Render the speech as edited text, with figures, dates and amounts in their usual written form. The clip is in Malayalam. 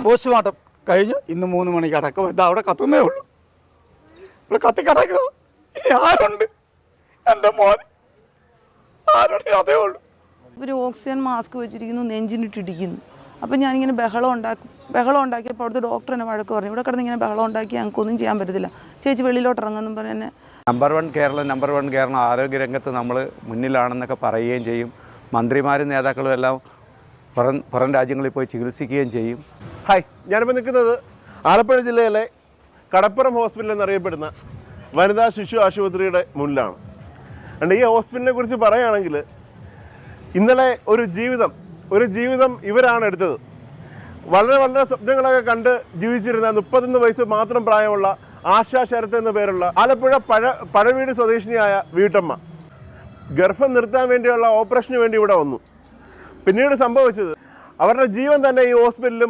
പോസ്റ്റ്മോർട്ടം കഴിഞ്ഞ് ഇന്ന് 3 മണിക്ക് അടക്കം. ഇത് അവിടെ കത്തുന്നേ ഉള്ളൂ. ഇവിടെ കത്തിക്കടക്കുക. ഇനി ആരുണ്ട്? എൻ്റെ മോൻ ആരുണ്ട്? അതേ ഉള്ളൂ. ഇവർ ഓക്സിജൻ മാസ്ക് വെച്ചിരിക്കുന്നു, നെഞ്ചിനിട്ടിരിക്കുന്നു. അപ്പം ഞാനിങ്ങനെ ബഹളം ഉണ്ടാക്കിയപ്പോൾ അവിടുത്തെ ഡോക്ടർ എന്നെ വഴക്ക് പറഞ്ഞു. ഇവിടെ കിടന്ന് ഇങ്ങനെ ബഹളം ഉണ്ടാക്കി ഞങ്ങൾക്കൊന്നും ചെയ്യാൻ പറ്റത്തില്ല, ചേച്ചി വെളിയിലോട്ട് ഇറങ്ങുമെന്നും പറഞ്ഞ് എന്നെ. നമ്പർ 1 കേരളം ആരോഗ്യരംഗത്ത് നമ്മൾ മുന്നിലാണെന്നൊക്കെ പറയുകയും ചെയ്യും. മന്ത്രിമാരും നേതാക്കളും എല്ലാം പുറം രാജ്യങ്ങളിൽ പോയി ചികിത്സിക്കുകയും ചെയ്യും. ഹായ്, ഞാനിപ്പോൾ നിൽക്കുന്നത് ആലപ്പുഴ ജില്ലയിലെ കടപ്പുറം ഹോസ്പിറ്റൽ എന്നറിയപ്പെടുന്ന വനിതാ ശിശു ആശുപത്രിയുടെ മുന്നിലാണ്. അതുകൊണ്ട് ഈ ഹോസ്പിറ്റലിനെ കുറിച്ച് പറയുകയാണെങ്കിൽ ഇന്നലെ ഒരു ജീവിതം ഇവരാണ് എടുത്തത്. വളരെ വളരെ സ്വപ്നങ്ങളൊക്കെ കണ്ട് ജീവിച്ചിരുന്ന 31 വയസ്സ് മാത്രം പ്രായമുള്ള ആശാ ശരത്ത് എന്ന പേരുള്ള ആലപ്പുഴ പഴവീട് സ്വദേശിനിയായ വീട്ടമ്മ ഗർഭം നിർത്താൻ വേണ്ടിയുള്ള ഓപ്പറേഷന് വേണ്ടി ഇവിടെ വന്നു. പിന്നീട് സംഭവിച്ചത് അവരുടെ ജീവൻ തന്നെ ഈ ഹോസ്പിറ്റലിലെ